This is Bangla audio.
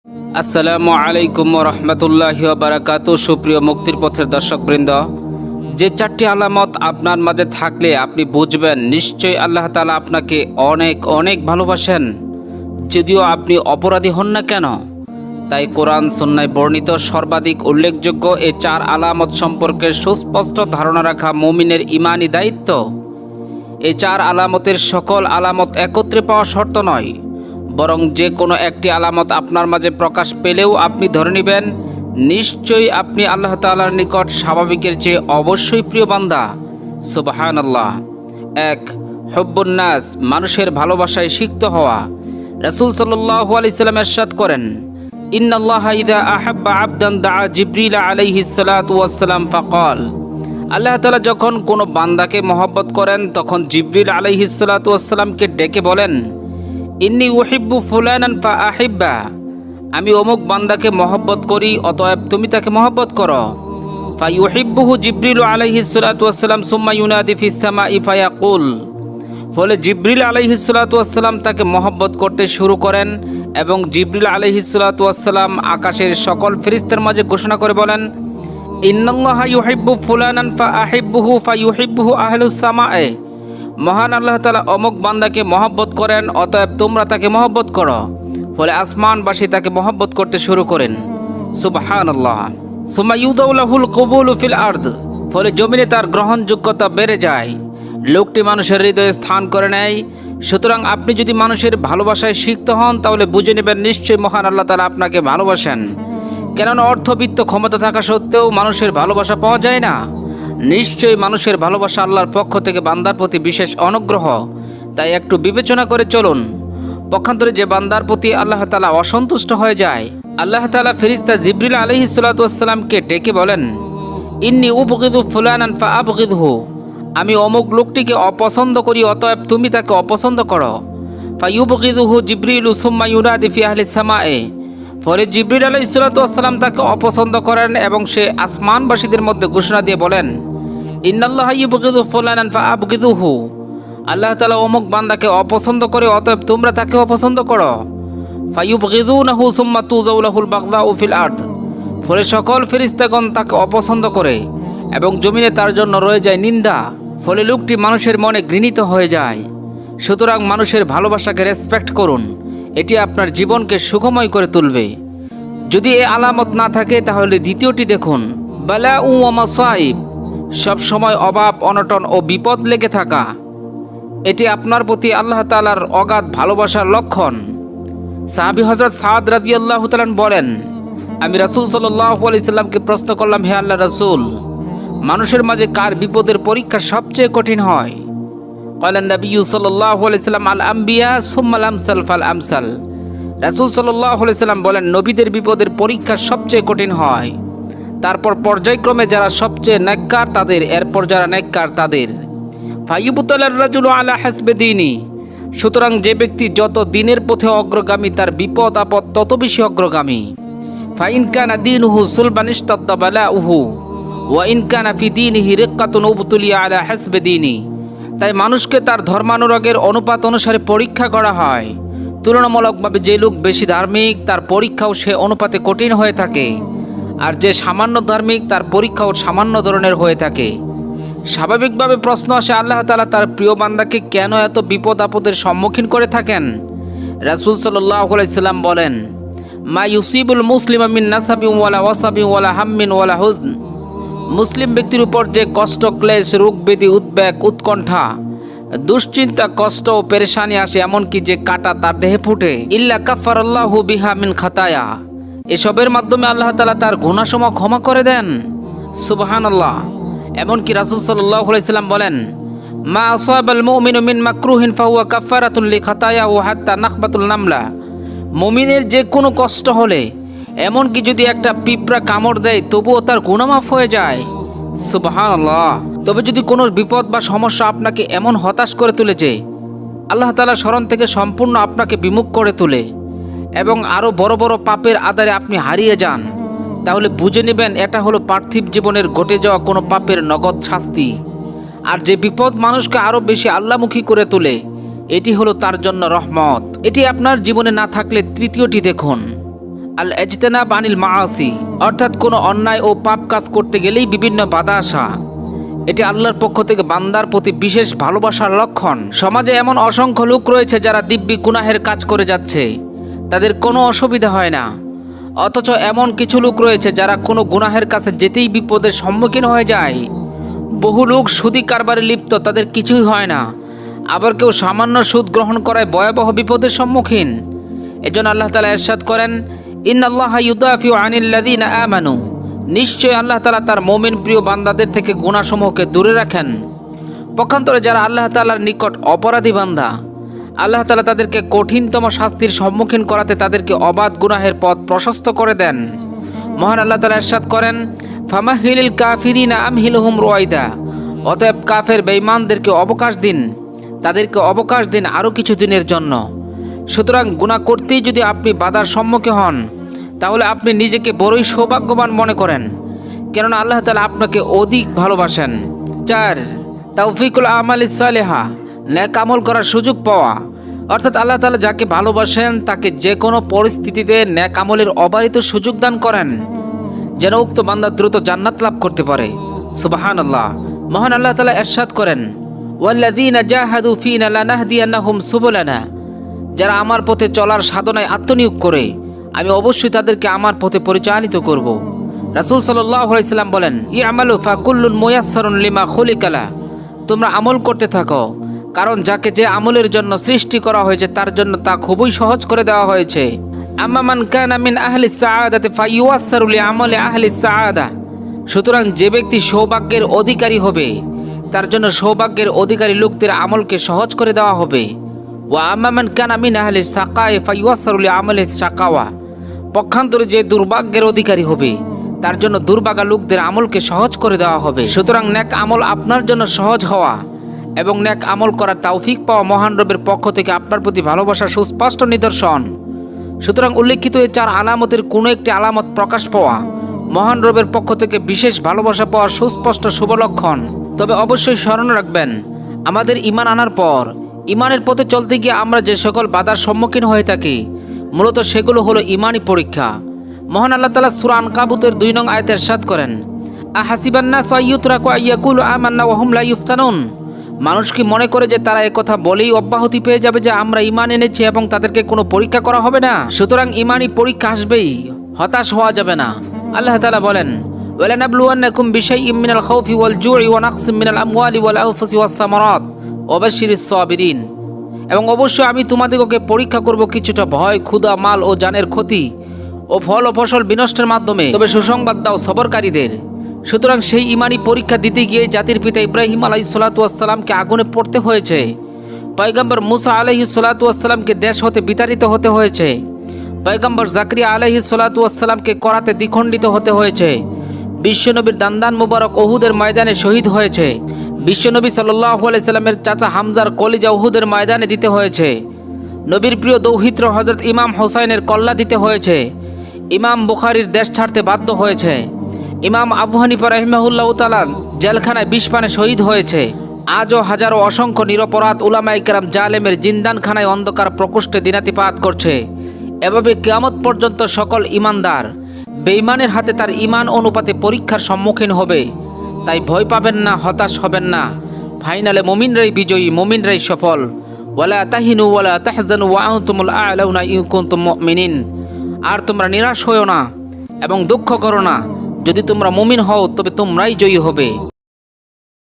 আসসালামু আলাইকুম রহমতুল্লাহি বারাকাতু। সুপ্রিয় মুক্তির পথের দর্শকবৃন্দ, যে চারটি আলামত আপনার মাঝে থাকলে আপনি বুঝবেন নিশ্চয়ই আল্লাহ তাআলা আপনাকে অনেক অনেক ভালোবাসেন, যদিও আপনি অপরাধী হন না কেন। তাই কোরআন সুন্নায় বর্ণিত সর্বাধিক উল্লেখযোগ্য এই চার আলামত সম্পর্কে সুস্পষ্ট ধারণা রাখা মুমিনের ঈমানি দায়িত্ব। এই চার আলামতের সকল আলামত একত্রে পাওয়া শর্ত নয়, বরং যে কোনো একটি আলামত আপনার মাঝে প্রকাশ পেলেও আপনি ধরে নেবেন নিশ্চয়ই আপনি আল্লাহ তাআলার নিকট স্বাভাবিকের চেয়ে অবশ্যই প্রিয় বান্দা। সুবহানাল্লাহ। ১. হুব্বুন নাস, মানুষের ভালোবাসায় সিক্ত হওয়া। রাসূল সাল্লাল্লাহু আলাইহি সাল্লাম ইরশাদ করেন, ইন্নাল্লাহা ইযা আহাব্বা আবদান দাআ জিবরিল আলাইহিস সালাতু ওয়াস সালাম ফাকাল। আল্লাহ তাআলা যখন কোনো বান্দাকে মহব্বত করেন তখন জিবরিল আলাইহিস সালাতু ওয়াস সালামকে ডেকে বলেন, ইন্নী উহিব্বু ফুলানান ফা আহিব্বা। আমি অমুক বান্দাকে মহব্বত করি, অতএব তুমি তাকে মহব্বত করো। ফা ইউহিব্বুহু জিবরিল আলাইহিস সালাতু ওয়াস সালাম সুম্মা ইউনাদি ফিস সামাই ফায়াকুল। ফলে জিবরিল আলাইহিস সালাতু ওয়াস সালাম তাকে মহব্বত করতে শুরু করেন এবং জিবরিল আলাইহিস সালাতু ওয়াস সালাম আকাশের সকল ফেরেশতার মাঝে ঘোষণা করে বলেন, ইন্নাল্লাহা ইউহিব্বু ফুলানান ফা আহিব্বুহু ফা ইউহিব্বুহু আহলুস সামায়ে। মহান আল্লাহ তাআলা অমুক বান্দাকে মহব্বত করেন, অতএব তোমরা তাকে মহব্বত করো। ফলে আসমানবাসী তাকে মহব্বত করতে শুরু করেন। সুবহানাল্লাহ। সুম্মা ইউদাউ লাহুল কবুলু ফিল আরদ। ফলে জমিনে তার গ্রহণযোগ্যতা বেড়ে যায়, লোকটি মানুষের হৃদয়ে স্থান করে নেয়। সুতরাং আপনি যদি মানুষের ভালোবাসায় সিক্ত হন তাহলে বুঝে নেবেন নিশ্চয়ই মহান আল্লাহ তাআলা আপনাকে ভালোবাসেন। কেননা অর্থবিত্ত ক্ষমতা থাকা সত্ত্বেও মানুষের ভালোবাসা পাওয়া যায় না। নিশ্চয়ই মানুষের ভালোবাসা আল্লাহর পক্ষ থেকে বান্দার প্রতি বিশেষ অনুগ্রহ। তাই একটু বিবেচনা করে চলুন। পক্ষান্তরে যে বান্দার প্রতি আল্লাহ তাআলা অসন্তুষ্ট হয়ে যায়, আল্লাহ তাআলা ফেরেশতা জিবরিল আলাইহিস সালাতু ওয়াস সালামকে ডেকে বলেন, ইন্নী উবগিদু ফুলানান ফা আবগিদহু। আমি অমুক লোকটিকে অপছন্দ করি, অতএব তুমি তাকে অপছন্দ করো। ফা ইউবগিদুহু জিবরিলু সুম্মা ইউনাদি ফি আহলিস সামায়ে। ফলে জিবরিল আলাইহিস সালাতু ওয়াস সালাম তাকে অপছন্দ করেন এবং সে আসমানবাসীদের মধ্যে ঘোষণা দিয়ে বলেন, ইন্নাল্লাহা ইউবগিদু ফুলানান ফা আবগিদুহু। আল্লাহ তাআলা অমুক বান্দাকে অপছন্দ করে, অতএব তোমরা তাকে অপছন্দ করো। ফায়ুবগিদুনাহু সুম্মা তুযাউ লাহুল বাগদাউ ফিল আরদ। ফলে সকল ফেরেশতাগণ তাকে অপছন্দ করে এবং জমিনে তার জন্য রয়ে যায় নিন্দা। ফলে লোকটি মানুষের মনে ঘৃণিত হয়ে যায়। সুতরাং মানুষের ভালোবাসাকে রেসপেক্ট করুন, এটি আপনার জীবনকে সুখময় করে তুলবে। যদি এ আলামত না থাকে তাহলে দ্বিতীয়টি দেখুন, বালাউ ওয়া মাসাইব। সব সময় অভাব অনটন ও বিপদ লেগে থাকা, এটি আপনার প্রতি আল্লাহ তাআলার অগাধ ভালোবাসার লক্ষণ। সাহাবী হযরত সাদ রাদিয়াল্লাহু তাআলা বলেন, আমি রাসূল সাল্লাল্লাহু আলাইহি সাল্লামকে প্রশ্ন করলাম, হে আল্লাহর রাসূল, মানুষের মাঝে কার বিপদের পরীক্ষা সবচেয়ে কঠিন হয়? ক্বালান নবী সাল্লাল্লাহু আলাইহি সাল্লাম, আল আম্বিয়া সুম্মাল আমসাল ফাল আমসাল। রাসূল সাল্লাল্লাহু আলাইহি সাল্লাম বলেন, নবীদের বিপদের পরীক্ষা সবচেয়ে কঠিন হয়, তারপর পর্যায়ক্রমে যারা সবচেয়ে নেককার তাদের, এরপর যারা নেককার তাদের। ফায়ুবতালার রাজুলু আলা হাসবে দীনি। সুতরাং যে ব্যক্তি যত দিনের পথে অগ্রগামী তার বিপদ আপদ তত বেশি অগ্রগামী। ফাইন কানা দীনুহু সুলবান ইশতাদ্দা বালাউহু ওয়া ইন কানা ফি দীনিহি রিক্কাতুন উবতুলিয়া আলা হাসবে দীনি। তাই মানুষকে তার ধর্মানুরাগের অনুপাত অনুসারে পরীক্ষা করা হয়। তুলনামূলকভাবে যে লোক বেশি ধার্মিক তার পরীক্ষাও সে অনুপাতে কঠিন হয়ে থাকে, আর যে সামান্য ধার্মিক তার পরীক্ষাও সামান্য ধরনের হয়ে থাকে। স্বাভাবিকভাবে প্রশ্ন আসে, আল্লাহ তাআলা তার প্রিয় বান্দাকে কেন এত বিপদ আপদের সম্মুখীন করে থাকেন? রাসূল সাল্লাল্লাহু আলাইহি সাল্লাম বলেন, মা ইউসিবুল মুসলিমা মিন নাসাবিন ওয়ালা ওয়াসাবিন ওয়ালা হাম্মিন ওয়ালা হুজন। মুসলিম ব্যক্তির উপর যে কষ্ট, ক্লেশ, রোগ ব্যাধি, উদ্বেগ, উৎকণ্ঠা, দুশ্চিন্তা, কষ্ট ও পেরেশানি আসে, এমনকি যে কাঁটা তার দেহে ফুটে, ইল্লা কাফারাল্লাহু বিহা মিন খাতায়া। এসবের মাধ্যমে আল্লাহ তাআলা তার গুনাহসমূহ ক্ষমা করে দেন। সুবহানাল্লাহ। এমনকি রাসূল সাল্লাল্লাহু আলাইহি সাল্লাম বলেন, মা আসাবাল মুমিনু মিন মাকরুহিন ফাহুয়া কাফারাতুন লিখাতায়াহু হাত্তা নাখবাতুল নামলা। মুমিনের যে কোনো কষ্ট হলে, এমনকি যদি একটা পিঁপড়া কামড় দেয় তবুও তার গুনাহ মাফ হয়ে যায়। সুবহানাল্লাহ। তবে যদি কোনো বিপদ বা সমস্যা আপনাকে এমন হতাশ করে তুলে যে আল্লাহ তাআলার স্মরণ থেকে সম্পূর্ণ আপনাকে বিমুখ করে তোলে এবং আরও বড় বড় পাপের আধারে আপনি হারিয়ে যান, তাহলে বুঝে নেবেন এটা হলো পার্থিব জীবনের ঘটে যাওয়া কোনো পাপের নগদ শাস্তি। আর যে বিপদ মানুষকে আরও বেশি আল্লাহমুখী করে তোলে, এটি হলো তার জন্য রহমত। এটি আপনার জীবনে না থাকলে তৃতীয়টি দেখুন, আল ইজতিনাব আনিল মাআসি, অর্থাৎ কোনো অন্যায় ও পাপ কাজ করতে গেলেই বিভিন্ন বাধা আসা। এটি আল্লাহর পক্ষ থেকে বান্দার প্রতি বিশেষ ভালোবাসার লক্ষণ। সমাজে এমন অসংখ্য লোক রয়েছে যারা দিব্যি গুনাহের কাজ করে যাচ্ছে, তাদের কোনো অসুবিধা হয় না। অথচ এমন কিছু লোক রয়েছে যারা কোনো গুনাহের কাছে যেতেই বিপদের সম্মুখীন হয়ে যায়। বহু লোক সুদি কারবারে লিপ্ত, তাদের কিছুই হয় না। আবার কেউ সামান্য সুদ গ্রহণ করায় ভয়াবহ বিপদের সম্মুখীন। এজন্য আল্লাহ তাআলা ইরশাদ করেন, ইন্নাল্লাহা ইউদাফিউ আনিল্লাযিনা আমানু, নিশ্চয় আল্লাহ তাআলা তার মুমিন প্রিয় বান্দাদের থেকে গুনাহসমূহকে দূরে রাখেন। পক্ষান্তরে যারা আল্লাহ তাআলার নিকট অপরাধী বান্দা, আল্লাহ তাআলা তাদেরকে কঠিনতম শাস্তির সম্মুখীন করাতে তাদেরকে অবাধ গুনাহের পথ প্রশস্ত করে দেন। মহান আল্লাহ তাআলা ইরশাদ করেন, ফামাহিলিল কাফিরিনা আমহিলহুম রুয়াইদা, অতএব কাফের বেঈমানদেরকে অবকাশ দিন, তাদেরকে অবকাশ দিন আরও কিছু দিনের জন্য। সুতরাং গুনাহ করতেই যদি আপনি বাধার সম্মুখীন হন, তাহলে আপনি নিজেকে বড়ই সৌভাগ্যবান মনে করেন, কেননা আল্লাহ তাআলা আপনাকে অধিক ভালোবাসেন। 4, তাওফিকুল আমালিস সালিহা, নেক আমল করার সুযোগ পাওয়া। অর্থাৎ আল্লাহ তাআলা যাকে ভালোবাসেন তাকে যে কোনো পরিস্থিতিতে নেক আমলের অবারিত সুযোগ দান করেন, যেন উক্ত বান্দা দ্রুত জান্নাত লাভ করতে পারে। সুবহানাল্লাহ। মহান আল্লাহ তাআলা ইরশাদ করেন, ওয়াল্লাযীনা জাহাদু ফীনা লানাহদিয়ান্নাহুম সুবুলানা, যারা আমার পথে চলার সাধনায় আত্মনিয়োগ করে আমি অবশ্যই তাদেরকে আমার পথে পরিচালিত করব। রাসূল সাল্লাল্লাহু আলাইহি সাল্লাম বলেন, ইয়ামালু ফাকুল্লুন মুয়াসসারুন লিমা খুলিকালা, তোমরা আমল করতে থাকো, কারণ যাকে যে আমলের জন্য সৃষ্টি করা হয়েছে তার জন্য তা খুবই সহজ করে দেওয়া হয়েছে। আম্মা মান কানা মিন আহলিস সাআদাতি ফায়ুয়াসসারু লিআমালি আহলিস সাআদা, সুতরাং যে ব্যক্তি সৌভাগ্যের অধিকারী হবে তার জন্য সৌভাগ্যের অধিকারী লোকদের আমলকে সহজ করে দেওয়া হবে। ওয়া আম্মা মান কানা মিন আহলিস সাকায়ে ফায়ুয়াসসারু লিআমালিস সাকাওয়া, পক্ষান্তরে যে দুর্ভাগ্যের অধিকারী হবে তার জন্য দুর্ভাগা লোকদের আমলকে সহজ করে দেওয়া হবে। সুতরাং নেক আমল আপনার জন্য সহজ হওয়া এবং নেক আমল করার তৌফিক পাওয়া মহান রবের পক্ষ থেকে আপনার প্রতি ভালোবাসার সুস্পষ্ট নিদর্শন। সুতরাং উল্লেখিত এই 4 আলামতের কোনো একটি আলামত প্রকাশ পাওয়া মহান রবের পক্ষ থেকে বিশেষ ভালোবাসা পাওয়ার সুস্পষ্ট শুভ লক্ষণ। তবে অবশ্যই স্মরণ রাখবেন, আমাদের ঈমান আনার পর ঈমানের পথে চলতে গিয়ে আমরা যে সকল বাধার সম্মুখীন হয়ে থাকি, মূলত সেগুলো হলো ঈমানি পরীক্ষা। মহান আল্লাহ তাআলা সূরা আনকাবুতের 2 নং আয়াতে ইরশাদ করেন, আহাসিবান নাস আইয়ুতরাকু আইয়াকুলু আমান্না ওয়া হুম লা ইফতানুন, মানুষ কি মনে করে যে তারা একথা বলেই অব্যাহতি পেয়ে যাবে যে আমরা ঈমান এনেছি এবং তাদেরকে কোনো পরীক্ষা করা হবে না? সুতরাং ঈমানি পরীক্ষা আসবেই, হতাশ হওয়া যাবে না। আল্লাহ তাআলা বলেন, ওয়ালানাবলুওয়ান্নাকুম বিশাইইম মিনাল খাউফি ওয়াল জু'i ওয়া নাকসিম মিনাল আমওয়ালি ওয়াল আনফুসি ওয়াস সামারাত ওয়া বাশশিরিস সাবিরিন, এবং অবশ্যই আমি তোমাদেরকে পরীক্ষা করব কিছুটা ভয়, ক্ষুধা, মাল ও জানের ক্ষতি ও ফল ও ফসল বিনষ্টের মাধ্যমে, তবে সুসংবাদ দাও সবরকারীদের। সুতরাং সেই ঈমানি পরীক্ষা দিতে গিয়ে জাতির পিতা ইব্রাহিম আলাইহিস সালাতু ওয়াস সালামকে আগুনে পড়তে হয়েছে, পয়গম্বর মুসা আলাইহিস সালাতু ওয়াস সালামকে দেশ হতে বিতাড়িত হতে হয়েছে, পয়গম্বর জাকরিয়া আলাইহিস সালাতু ওয়াস সালামকে করাতে দ্বিখণ্ডিত হতে হয়েছে, বিশ্বনবীর দান্দান মুবারক উহুদের ময়দানে শহীদ হয়েছে, বিশ্বনবী সাল্লাল্লাহু আলাইহি সাল্লামের চাচা হামজার কলিজা উহুদের ময়দানে দিতে হয়েছে, নবীর প্রিয় দৌহিত্র হযরত ইমাম হোসাইনের কল্লা দিতে হয়েছে, ইমাম বুখারীর দেশ ছাড়তে বাধ্য হয়েছে, ইমাম আবু হানিফা রাহিমাহুল্লাহু তাআলা জেলখানায় 20 পানে শহীদ হয়েছে। আজও হাজারো অসংখ্য নিরপরাধ উলামায়ে কেরাম জালেমের জিন্দানখানায় অন্ধকার প্রকোষ্ঠে দিনাতিপাত করছে। এভাবে কিয়ামত পর্যন্ত সকল ঈমানদার বেঈমানের হাতে তার ঈমান অনুপাতে পরীক্ষার সম্মুখীন হবে। তাই ভয় পাবেন না, হতাশ হবেন না। ফাইনালে মুমিনরাই বিজয়ী, মুমিনরাই সফল। ওয়ালা তাহিনু ওয়ালা তাহজানু ওয়া আনতুমুল আ'লাউনা ইন কুনতুম মুমিনিন, আর তোমরা নিরাশ হও না এবং দুঃখ করো না, যদি তোমরা মুমিন হও তবে তোমরাই জয়ী হবে।